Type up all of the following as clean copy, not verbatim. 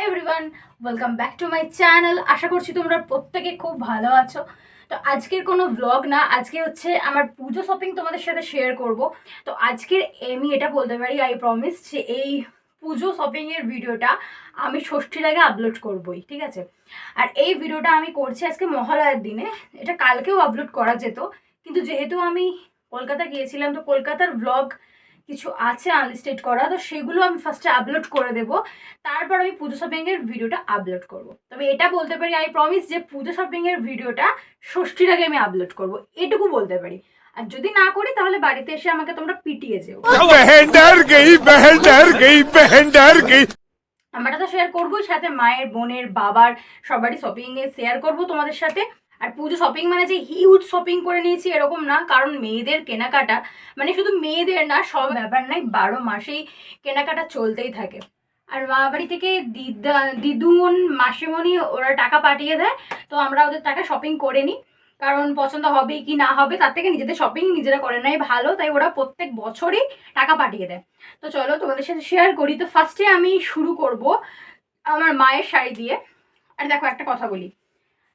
Everyone, welcome back to my channel. আশা করছি তোমরা প্রত্যেকে খুব ভালো আছো। তো আজকের কোনো ব্লগ না, আজকে হচ্ছে আমার পুজো শপিং তোমাদের সাথে শেয়ার করব। তো আজকের আমি এটা বলতে পারি, আই প্রমিস, যে এই পুজো শপিংয়ের ভিডিওটা আমি ষষ্ঠীর আগে আপলোড করবই, ঠিক আছে? আর এই ভিডিওটা আমি করছি আজকে মহালয়ার দিনে। এটা কালকেও আপলোড করা যেত, কিন্তু যেহেতু আমি কলকাতা গিয়েছিলাম, তো কলকাতার ব্লগ কিছু আছে আনলিস্টেড করা, তো সেগুলো আমি ফার্স্টে আপলোড করে দেবো। তারপর আমি পুজো শপিং এর ভিডিওটা আপলোড করব। তবে এটা বলতে পারি, আই প্রমিস, যে পুজো শপিং এর ভিডিওটা ষষ্ঠীর আগে আমি আপলোড করব, এটুকু বলতে পারি। আর যদি না করি তাহলে বাড়িতে এসে আমাকে তোমরা পিটিয়ে যেও। আমরা তো শেয়ার করবোই, সাথে মায়ের, বোনের, বাবার সবারই শপিং এ শেয়ার করব তোমাদের সাথে। আর পুজো শপিং মানে যে হিউজ শপিং করে নিয়েছি এরকম না, কারণ মেয়েদের কেনাকাটা মানে শুধু মেয়েদের না, সব ব্যাপার নাই, 12 মাসেই কেনাকাটা চলতেই থাকে। আর মা বাড়ি থেকে দিদুন, মাসিমণি ওরা টাকা পাঠিয়ে দেয়, তো আমরা ওদের টাকা শপিং করে নিই। কারণ পছন্দ হবে কি না হবে তার থেকে নিজেদের শপিং নিজেরা করে নেয় ভালো, তাই ওরা প্রত্যেক বছরই টাকা পাঠিয়ে দেয়। তো চলো তোমাদের সাথে শেয়ার করি। তো ফার্স্টে আমি শুরু করব আমার মায়ের শাড়ি দিয়ে। আর দেখো, একটা কথা বলি,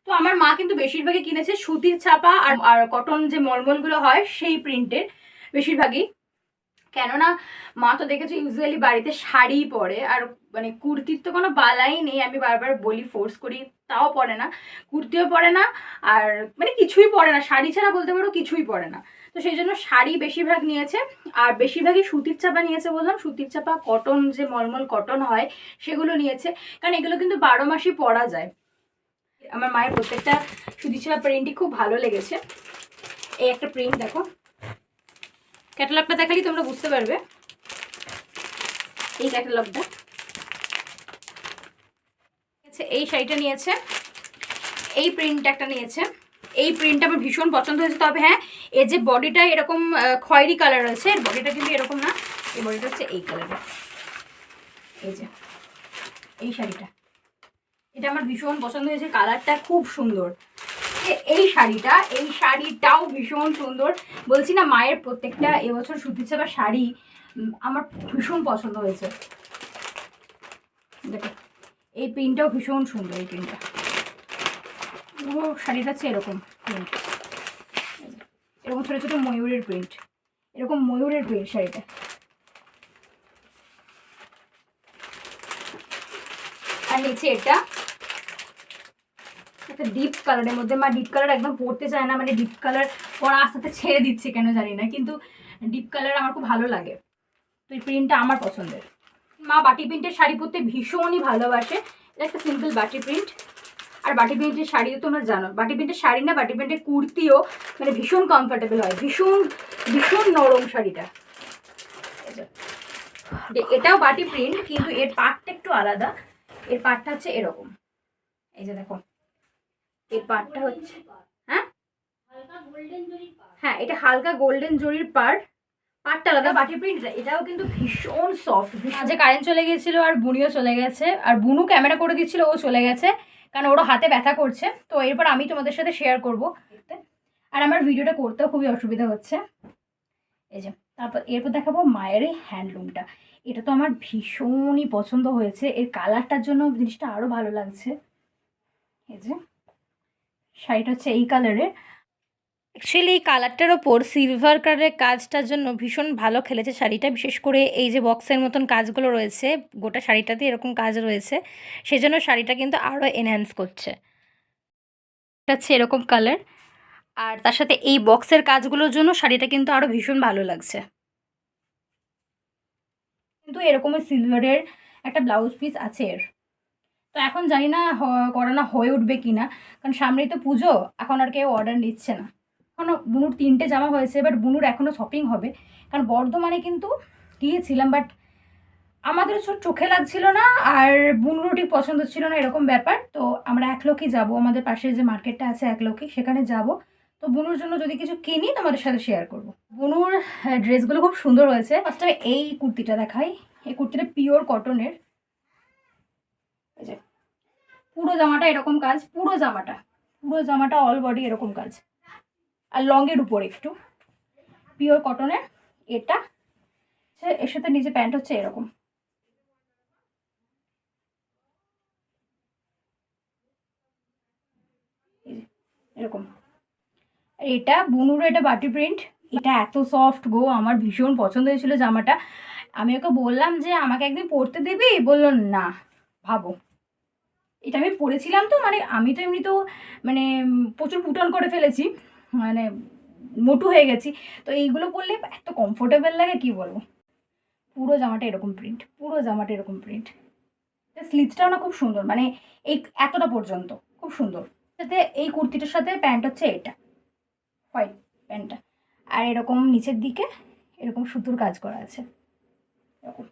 তো আমার মা কিন্তু বেশিরভাগই কিনেছে সুতির ছাপা আর আর কটন যে মলমলগুলো হয় সেই প্রিন্টের বেশিরভাগই। কেননা মা তো দেখেছো ইউজুয়ালি বাড়িতে শাড়ি পরে, আর মানে কুর্তির তো কোনো বালাই নেই, আমি বারবার বলি, ফোর্স করি, তাও পরে না। কুর্তিও পরে না, আর মানে কিছুই পরে না, শাড়ি ছাড়া বলতে পারো কিছুই পরে না। তো সেই জন্য শাড়ি বেশিরভাগ নিয়েছে, আর বেশিরভাগই সুতির চাপা নিয়েছে। বললাম সুতির চাপা, কটন যে মলমল কটন হয় সেগুলো নিয়েছে, কারণ এগুলো কিন্তু 12 মাসই পরা যায়। আমার মায়ের প্রত্যেকটা সুতির চাপা প্রিন্টই খুব ভালো লেগেছে। এই একটা প্রিন্ট দেখো, ক্যাটালগটা দেখালেই তোমরা বুঝতে পারবে। এই ক্যাটালগটা, এই শাড়িটা নিয়েছে, এই প্রিন্ট একটা নিয়েছে। এই প্রিন্টটা আমার ভীষণ পছন্দ হয়েছে। তবে হ্যাঁ, এর যে বডিটা এরকম খয়েরি কালার আছে, এর বডিটা কিন্তু এরকম না, এই বডিটা হচ্ছে এই কালারের। এই যে এই শাড়িটা, এটা আমার ভীষণ পছন্দ হয়েছে, কালারটা খুব সুন্দর। এই শাড়িটাও ভীষণ সুন্দর। বলছি না, মায়ের প্রত্যেকটা এবছর সুতির ছাপা শাড়ি আমার ভীষণ পছন্দ হয়েছে। দেখো, এই প্রিন্টটাও ভীষণ সুন্দর। এই প্রিন্টটা, পুরো শাড়িটা হচ্ছে এরকম প্রিন্ট, এরকম ছোটো ছোটো ময়ূরের প্রিন্ট, এরকম ময়ূরের প্রিন্ট শাড়িটা। আর নিচে এটা একটা ডিপ কালারের মধ্যে। মা ডিপ কালার একদম পরতে চায় না, মানে ডিপ কালার পরা আস্তে আস্তে ছেড়ে দিচ্ছে কেন জানি না, কিন্তু ডিপ কালার আমার খুব ভালো লাগে। তো এই প্রিন্টটা আমার পছন্দের। মা বাটি প্রিন্টের শাড়ি পরতে ভীষণই ভালোবাসে। এটা একটা সিম্পল বাটি প্রিন্ট। আর বাটি প্রিন্টের শাড়ি তো তোমরা জানো, বাটি প্রিন্টের শাড়ি না, বাটি প্রিন্টের কুর্তিও মানে ভীষণ কমফোর্টেবল হয়, ভীষণ ভীষণ নরম শাড়িটা। এটাও বাটি প্রিন্ট, কিন্তু এর পাটটা একটু আলাদা। এর পাটটা হচ্ছে এরকম, এই যে দেখো, এর পাটটা হচ্ছে, হ্যাঁ হ্যাঁ, এটা হালকা গোল্ডেন জরির পাট, পাটটা আলাদা। বাটি প্রিন্ট এটাও কিন্তু ভীষণ সফট। মাঝে কারেন্ট চলে গিয়েছিল, আর বুনিও চলে গেছে, আর বুনু ক্যামেরা করে দিচ্ছিল, ও চলে গেছে কারণ ওরও হাতে ব্যথা করছে। তো এরপর আমি তোমাদের সাথে শেয়ার করব। আর আমার ভিডিওটা করতেও খুবই অসুবিধা হচ্ছে। এই যে, তারপর এরপর দেখাবো মায়ের এই হ্যান্ডলুমটা। এটা তো আমার ভীষণই পছন্দ হয়েছে, এর কালারটার জন্য জিনিসটা আরও ভালো লাগছে। এই যে শাড়িটা হচ্ছে এই কালারের। অ্যাকচুয়ালি এই কালারটার ওপর সিলভার কালারের কাজটার জন্য ভীষণ ভালো খেলেছে শাড়িটা, বিশেষ করে এই যে বক্সের মতন কাজগুলো রয়েছে, গোটা শাড়িটাতে এরকম কাজ রয়েছে, সেজন্য শাড়িটা কিন্তু আরও এনহ্যান্স করছে। এটা হচ্ছে এরকম কালার, আর তার সাথে এই বক্সের কাজগুলোর জন্য শাড়িটা কিন্তু আরও ভীষণ ভালো লাগছে। কিন্তু এরকমই সিলভারের একটা ব্লাউজ পিস আছে এর। তো এখন জানি না করানো হয়ে উঠবে কি না, কারণ সামনেই তো পুজো, এখন আর কেউ অর্ডার নিচ্ছে না। এখনও বুনুর 3টে জামা হয়েছে, বাট বুনুর এখনও শপিং হবে, কারণ বর্ধমানে কিন্তু গিয়েছিলাম, বাট আমাদের চোখে লাগছিল না, আর বুনুরও ঠিক পছন্দ ছিল না, এরকম ব্যাপার। তো আমরা একলোকই যাব, আমাদের পাশে যে মার্কেটটা আছে একলোকই, সেখানে যাব। তো বুনুর জন্য যদি কিছু কিনি তোমাদের সাথে শেয়ার করব। বুনুর ড্রেসগুলো খুব সুন্দর হয়েছে। ফার্স্ট আমি এই কুর্তিটা দেখাই। এই কুর্তিটা পিওর কটনের। এই যে পুরো জামাটা এরকম কাজ, পুরো জামাটা অল বডি এরকম কাজ, আর লংয়ের উপর একটু পিওর কটনের। এটা এর সাথে নিচে প্যান্ট হচ্ছে এরকম। এরকম। এটা বুনুর, এটা বাটি প্রিন্ট, এটা এত সফট গো, আমার ভীষণ পছন্দ হয়েছিল জামাটা। আমি ওকে বললাম যে আমাকে একদিন পরতে দিবি, বললো না। ভাবো, এটা আমি পরেছিলাম তো, মানে আমি তো এমনি তো মানে প্রচুর পুটন করে ফেলেছি, মানে মোটু হয়ে গেছি, তো এইগুলো পরলে এত কমফোর্টেবল লাগে কি বলবো। পুরো জামাটা এরকম প্রিন্ট, পুরো জামাটা এরকম প্রিন্ট। স্লিভসটাও না খুব সুন্দর, মানে এই এতটা পর্যন্ত খুব সুন্দর। সাথে এই কুর্তিটার সাথে প্যান্ট হচ্ছে এটা হোয়াইট প্যান্টটা, আর এরকম নিচের দিকে এরকম সুতোর কাজ করা আছে এরকম।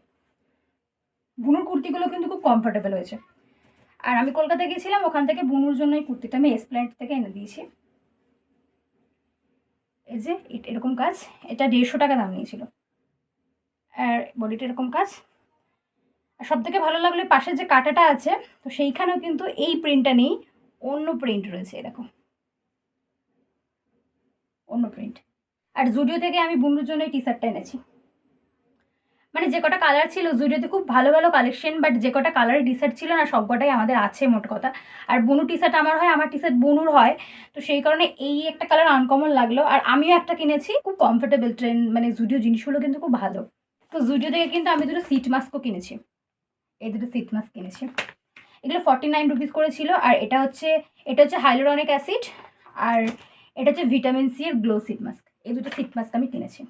বুনুর কুর্তিগুলো কিন্তু খুব কমফোর্টেবল হয়েছে। আর আমি কলকাতায় গেছিলাম, ওখান থেকে বুনুর জন্য এই কুর্তিটা আমি এসপ্ল্যানেড থেকে এনে দিয়েছি। এই যে এরকম কাজ, এটা 150 টাকা দাম নিয়েছিল। আর বডিটা এরকম কাজ। আর সব থেকে ভালো লাগলো পাশে যে কাঁটাটা আছে, তো সেইখানেও কিন্তু এই প্রিন্টটা নেই, অন্য প্রিন্ট রয়েছে এরকম, অন্য প্রিন্ট। আর জুডিও থেকে আমি বুনুর জন্য এই টি শার্টটা এনেছি। মানে যে কটা কালার ছিল জুডিওতে খুব ভালো ভালো কালেকশন, বাট যে কটা কালারের টি শার্ট ছিল না সব কটাই আমাদের আছে মোট কথা। আর বুনু টি শার্ট আমার হয়, আমার টি শার্ট বুনুর হয়, তো সেই কারণে এই একটা কালার আনকমন লাগলো। আর আমিও একটা কিনেছি, খুব কমফোর্টেবল ট্রেন, মানে জুডিও জিনিসগুলো কিন্তু খুব ভালো। তো জুডিও থেকে কিন্তু আমি দুটো সিট মাস্কও কিনেছি, এই দুটো সিট মাস্ক কিনেছি। এগুলো 49 রুপিস করেছিল। আর এটা হচ্ছে হাইলোরনিক অ্যাসিড, আর এটা হচ্ছে ভিটামিন সি এর গ্লো সিট মাস্ক। এই দুটো সিট মাস্ক আমি কিনেছি।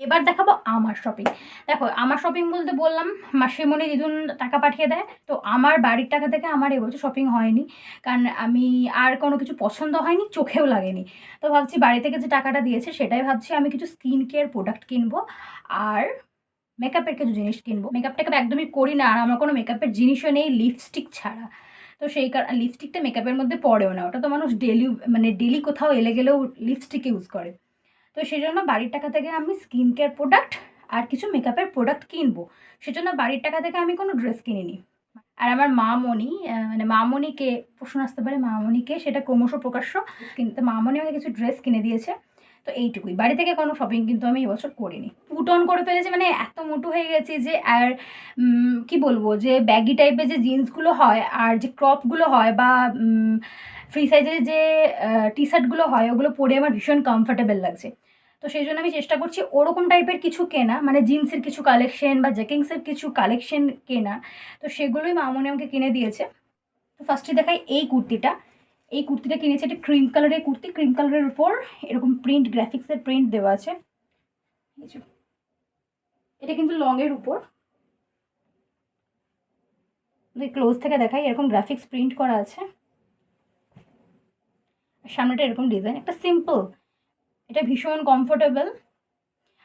এবার দেখাবো আমার শপিং। দেখো আমার শপিং বলতে বললাম মাসিমণি দিদুন টাকা পাঠিয়ে দেয়, তো আমার বাড়ির টাকা থেকে আমার এবছর শপিং হয়নি, কারণ আমি আর কোনো কিছু পছন্দ হয়নি, চোখেও লাগেনি। তো ভাবছি বাড়ি থেকে যে টাকাটা দিয়েছে সেটাই ভাবছি আমি কিছু স্কিন কেয়ার প্রোডাক্ট কিনবো, আর মেকআপের কিছু জিনিস কিনবো। মেকআপ টেকআপ একদমই করি না, আর আমার কোনো মেকআপের জিনিসও নেই লিপস্টিক ছাড়া। তো সেই কারণে লিপস্টিকটা মেকআপের মধ্যে পড়েও না, ওটা তো মানুষ ডেলি, মানে ডেলি কোথাও এলে গেলেও লিপস্টিক ইউজ করে। তো সেই জন্য বাড়ির টাকা থেকে আমি স্কিন কেয়ার প্রোডাক্ট আর কিছু মেকআপের প্রোডাক্ট কিনবো, সেজন্য বাড়ির টাকা থেকে আমি কোনো ড্রেস কিনিনি। আর আমার মামনি, মানে মামনিকে প্রশ্ন আসতে পারে মামনিকে, সেটা ক্রমশ প্রকাশ্য, কিন্তু মামনি আমাকে কিছু ড্রেস কিনে দিয়েছে। তো এইটুকুই, বাড়ি থেকে কোনো শপিং কিন্তু আমি এবছর করিনি। পুট অন করে ফেলেছি, মানে এত মোটু হয়ে গেছি যে, আর কি বলবো, যে ব্যাগি টাইপের যে জিন্সগুলো হয় আর যে ক্রপগুলো হয় বা ফ্রি সাইজের যে টি শার্টগুলো হয়, ওগুলো পরে আমার ভীষণ কমফর্টেবল লাগছে। তো সেই জন্য আমি চেষ্টা করছি ওরকম টাইপের কিছু কেনা, মানে জিন্সের কিছু কালেকশন বা জ্যাকিংসের কিছু কালেকশন কেনা। তো সেগুলোই মামনি আমাকে কিনে দিয়েছে। তো ফার্স্টে দেখাই এই কুর্তিটা। এই কুর্তিটা কিনেছি, এটা ক্রিম কালারের কুর্তি, ক্রিম কালারের উপর এরকম প্রিন্ট, গ্রাফিক্সের প্রিন্ট দেওয়া আছে। এটা কিন্তু লংয়ের উপর, ক্লোজ থেকে দেখাই, এরকম গ্রাফিক্স প্রিন্ট করা আছে। সামনেটা এরকম ডিজাইন, একটা সিম্পল, এটা ভীষণ কমফোর্টেবল।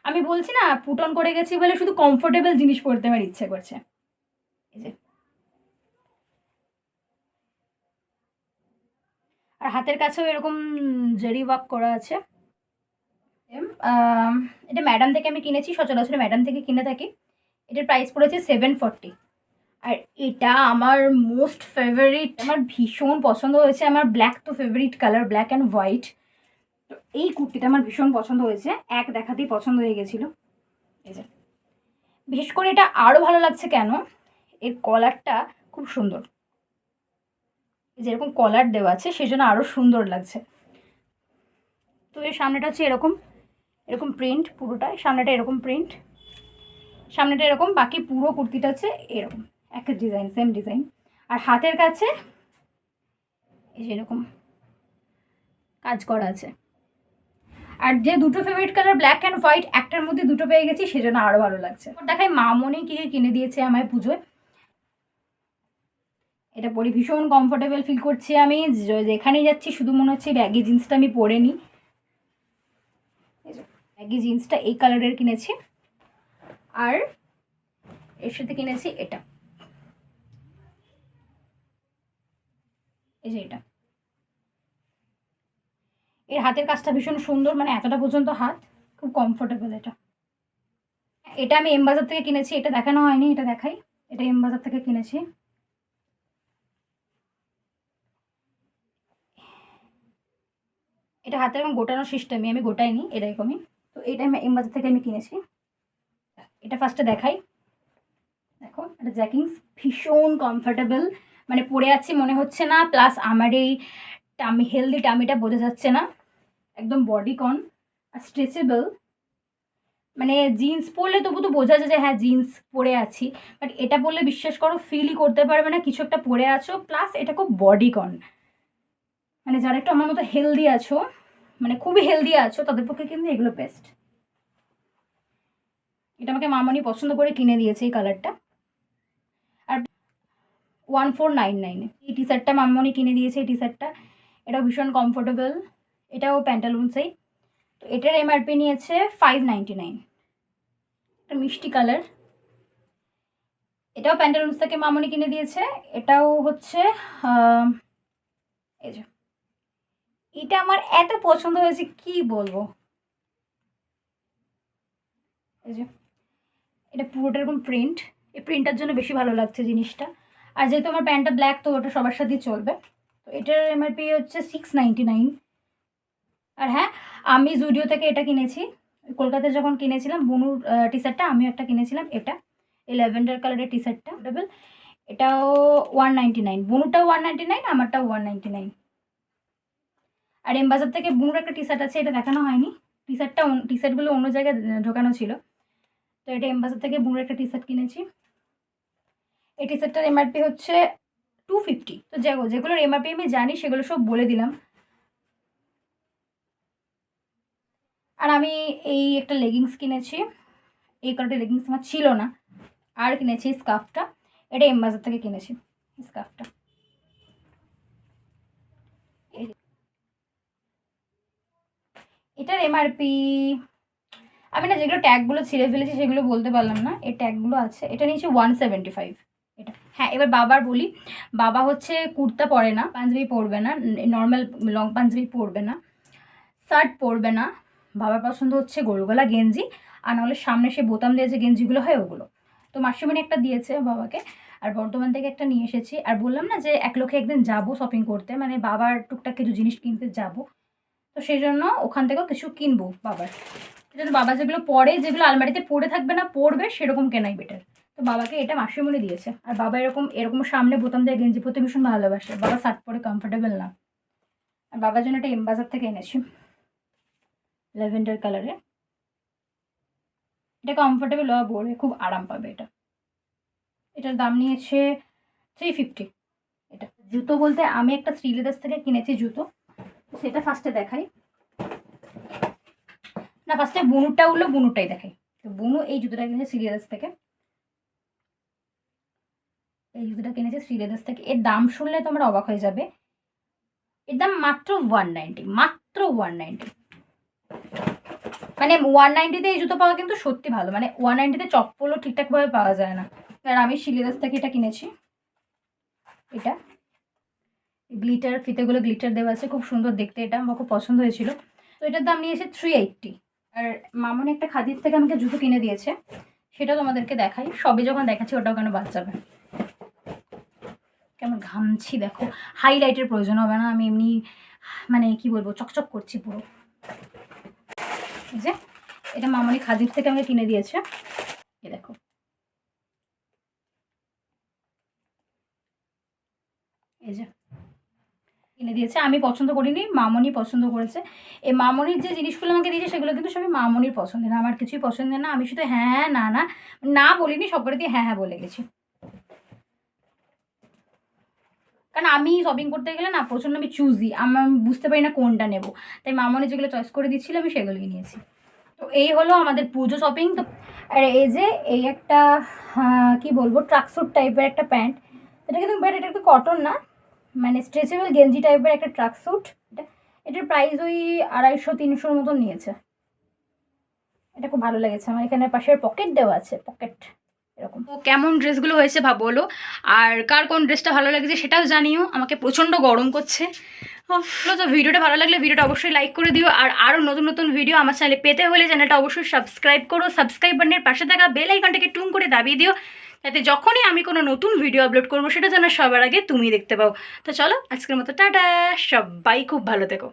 আমি বলছি না পুট অন করে গেছি বলে শুধু কমফোর্টেবল জিনিস পরতে আমার ইচ্ছে করছে। এই যে, আর হাতের কাছেও এরকম জারি ওয়ার্ক করা আছে। এটা ম্যাডাম থেকে আমি কিনেছি, সচরাচর ম্যাডাম থেকে কিনে থাকি। এটার প্রাইস পড়েছে 740। আর এটা আমার মোস্ট ফেভারিট, আমার ভীষণ পছন্দ হয়েছে। আমার ব্ল্যাক তো favourite colour, black and white. তো এই কুর্তিটা আমার ভীষণ পছন্দ হয়েছে, এক দেখাতেই পছন্দ হয়ে গেছিলো। এই যে, বিশেষ করে এটা আরও ভালো লাগছে কেন, এর কলারটা খুব সুন্দর, যেরকম কলার দেওয়া আছে সেজন্য আরও সুন্দর লাগছে। তো এর সামনেটা হচ্ছে এরকম, এরকম প্রিন্ট পুরোটাই, সামনেটা এরকম প্রিন্ট, সামনেটা এরকম, বাকি পুরো কুর্তিটা হচ্ছে এরকম এক ডিজাইন, সেম ডিজাইন। আর হাতের কাছে এই যে এরকম কাজ করা আছে। আর যে দুটো favourite colour black and white, একটার মধ্যে দুটো পেয়ে গেছি, সেজন্য আরও ভালো লাগছে। দেখাই মামনি কি কিনে দিয়েছে আমায় পুজোয়। এটা পরে ভীষণ কমফোর্টেবল ফিল করছি আমি, যেখানেই যাচ্ছি শুধু মনে হচ্ছে ব্যাগি জিন্সটা আমি পরে নিই। ব্যাগি জিন্সটা এই কালারের কিনেছি, আর এর সাথে কিনেছি এটা, এই যে এটা। এর হাতের কাজটা ভীষণ সুন্দর, মানে এতটা পর্যন্ত হাত, খুব কমফোর্টেবল এটা। এটা আমি এম বাজার থেকে কিনেছি, এটা দেখানো হয়নি, এটা দেখাই। এটা এম বাজার থেকে কিনেছি। এটা হাতে এরকম গোটানো সিস্টেমই, আমি গোটাইনি এরকমই। তো এটা আমি এম বাজার থেকে আমি কিনেছি। এটা ফার্স্টে দেখাই, দেখো এটা জ্যাকিংস, ভীষণ কমফোর্টেবল, মানে পরে আছি মনে হচ্ছে না, প্লাস আমার এই টামি, হেলদি টামিটা বোঝা যাচ্ছে না, একদম বডিকন আর স্ট্রেচেবল। মানে জিন্স পরলে তবু তো বোঝা যায় যে হ্যাঁ জিন্স পরে আছি, বাট এটা পরলে বিশ্বাস করো ফিলই করতে পারবে না কিছু একটা পরে আছো। প্লাস এটা খুব বডিকন, মানে যারা একটু আমার মতো হেলদি আছো, মানে খুবই হেলদি আছো, তাদের পক্ষে কিন্তু এগুলো বেস্ট। এটা আমাকে মামনি পছন্দ করে কিনে দিয়েছে এই কালারটা। আর 1499 এই টি শার্টটা মামনি কিনে দিয়েছে। এই টি শার্টটা এটাও ভীষণ কমফোর্টেবল, এটাও প্যান্টালুন্সেই। তো এটার এমআরপি নিয়েছে 599। একটা মিষ্টি কালার, এটাও প্যান্টালুন্স থেকে মামনি কিনে দিয়েছে। এটাও হচ্ছে এই যে, এটা আমার এত পছন্দ হয়েছে কি বলবো। এই যে এটা পুরোটা এরকম প্রিন্ট, এই প্রিন্টটার জন্য বেশি ভালো লাগছে জিনিসটা। আর যেহেতু আমার প্যান্টটা ব্ল্যাক, তো ওটা সবার সাথেই চলবে। তো এটার এমআরপি হচ্ছে 699। আর হ্যাঁ, আমি জুডিও থেকে এটা কিনেছি কলকাতায় যখন কিনেছিলাম বুনুর টি শার্টটা, আমিও একটা কিনেছিলাম এটা, এই ল্যাভেন্ডার কালারের টি শার্টটা ডবল। এটাও 199, বুনুটাও 199, আমারটাও 199। আর এম বাজার থেকে বুনুর একটা টি শার্ট আছে, এটা দেখানো হয়নি। টি শার্টগুলো অন্য জায়গায় ঢোকানো ছিল। তো এটা এম বাজার থেকে বুনুর একটা টি শার্ট কিনেছি। এই টি শার্টটার এমআরপি হচ্ছে 250। তো যেগুলোর এমআরপি আমি জানি সেগুলো সব বলে দিলাম। আর আমি এই একটা লেগিংস কিনেছি, এই কালারটা লেগিংস আমার ছিল না, আর কিনেছি স্কার্ফটা, এটা এম বাজার থেকে কিনেছি স্কার্ফটা। এটার এমআরপি আমি না যেগুলো ট্যাগগুলো ছিঁড়ে ফেলেছি সেগুলো বলতে পারলাম না, এই ট্যাগগুলো আছে। এটা নিয়েছি 175 এটা। হ্যাঁ, এবার বাবার বলি। বাবা হচ্ছে কুর্তা পরে না, পাঞ্জাবি পরবে না, নর্মাল লং পাঞ্জাবি পরবে না, শার্ট পরবে না। বাবার পছন্দ হচ্ছে গোলগলা গেঞ্জি, আর নাহলে সামনে সে বোতাম দিয়ে যে গেঞ্জিগুলো হয় ওগুলো। তো মাসিমণি একটা দিয়েছে বাবাকে, আর বর্ধমান থেকে একটা নিয়ে এসেছি। আর বললাম না যে এক লক্ষে একদিন যাবো শপিং করতে, মানে বাবার টুকটাক কিছু জিনিস কিনতে যাব, তো সেই জন্য ওখান থেকেও কিছু কিনবো বাবার। সেই জন্য বাবা যেগুলো পরে, যেগুলো আলমারিতে পড়ে থাকবে না, পরবে সেরকম কেনাই বেটার। তো বাবাকে এটা মাসিমণি দিয়েছে। আর বাবা এরকম এরকম সামনে বোতাম দিয়ে গেঞ্জি পরতে ভীষণ ভালোবাসে, বাবা শার্ট পরে কমফোর্টেবল না। আর বাবার জন্য এটা এম বাজার থেকে এনেছি, ল্যাভেন্ডার কালারে। এটা কমফোর্টেবল হওয়া পরে খুব আরাম পাবে এটা। এটার দাম নিয়েছে 350। এটা জুতো বলতে আমি একটা শ্রীলেদার্স থেকে কিনেছি জুতো, সেটা ফার্স্টে দেখাই না, ফার্স্টে বুনুরটা উঠলো, বুনুরটাই দেখাই। তো বুনু এই জুতোটা কিনেছে শ্রীলেদার্স থেকে, এই জুতোটা কিনেছে শ্রীলেদার্স থেকে। এর দাম শুনলে তোমরা অবাক হয়ে যাবে, এর দাম মাত্র 190, মাত্র 190। মানে 190-তে এই জুতো পাওয়া কিন্তু সত্যি ভালো, মানে 190-তে চপ্পলও ঠিকঠাকভাবে পাওয়া যায় না। আর আমি শ্রীলেদার্স থেকে এটা কিনেছি, এটা গ্লিটার, ফিতেগুলো গ্লিটার দেওয়া আছে, খুব সুন্দর দেখতে, এটা আমার খুব পছন্দ হয়েছিল। তো এটার দাম নিয়েছে 380। আর মামনি একটা খাদির থেকে আমাকে জুতো কিনে দিয়েছে, সেটা তোমাদেরকে দেখাই। সবে যখন দেখাচ্ছি ওটাও কেন বাদ যাবে। কেমন ঘামছি দেখো, হাইলাইটের প্রয়োজন হবে না, আমি এমনি মানে কি বলবো চকচক করছি পুরো। এই যে এটা মামনি খাদির থেকে আমাকে কিনে দিয়েছে, এ দেখো। এই যে কিনে দিয়েছে, আমি পছন্দ করিনি, মামনি পছন্দ করেছে। এই মামনির যে জিনিসগুলো আমাকে দিয়েছে সেগুলো কিন্তু সবই মামনির পছন্দের না, আমার কিছুই পছন্দের না। আমি শুধু হ্যাঁ না না না বলিনি, সব করে দিয়ে হ্যাঁ হ্যাঁ বলে গেছি। কারণ আমি শপিং করতে গেলে না প্রচণ্ড আমি চুজি, আমি বুঝতে পারি না কোনটা নেব, তাই মামনি যেগুলো চয়েস করে দিচ্ছিল আমি সেগুলোই নিয়েছি। তো এই হলো আমাদের পুজো শপিং। তো আর এই যে এই একটা কি বলবো ট্রাকস্যুট টাইপের একটা প্যান্ট, এটা কিন্তু বাট এটা একটু কটন না, মানে স্ট্রেচেবল গেঞ্জি টাইপের একটা ট্রাকস্যুট। এটার প্রাইস ওই 250-300 মতন নিয়েছে। এটা খুব ভালো লেগেছে আমার, এখানে পাশের পকেট দেওয়া আছে, পকেট এরকম। তো কেমন ড্রেসগুলো হয়েছে বলো, আর কার কোন ড্রেসটা ভালো লাগছে সেটাও জানিও। আমাকে প্রচণ্ড গরম করছে। তো ভিডিওটা ভালো লাগলে ভিডিওটা অবশ্যই লাইক করে দিও। আর আরও নতুন নতুন ভিডিও আমার চ্যানেলে পেতে হলে চ্যানেলটা অবশ্যই সাবস্ক্রাইব করো, সাবস্ক্রাইব বাটনের পাশে থাকা বেল আইকনটাকে টুং করে দাবিয়ে দিও, যাতে যখনই আমি কোনো নতুন ভিডিও আপলোড করবো সেটা যেন সবার আগে তুমি দেখতে পাও। তো চলো আজকের মতো টাটা, সবাই খুব ভালো থেকো।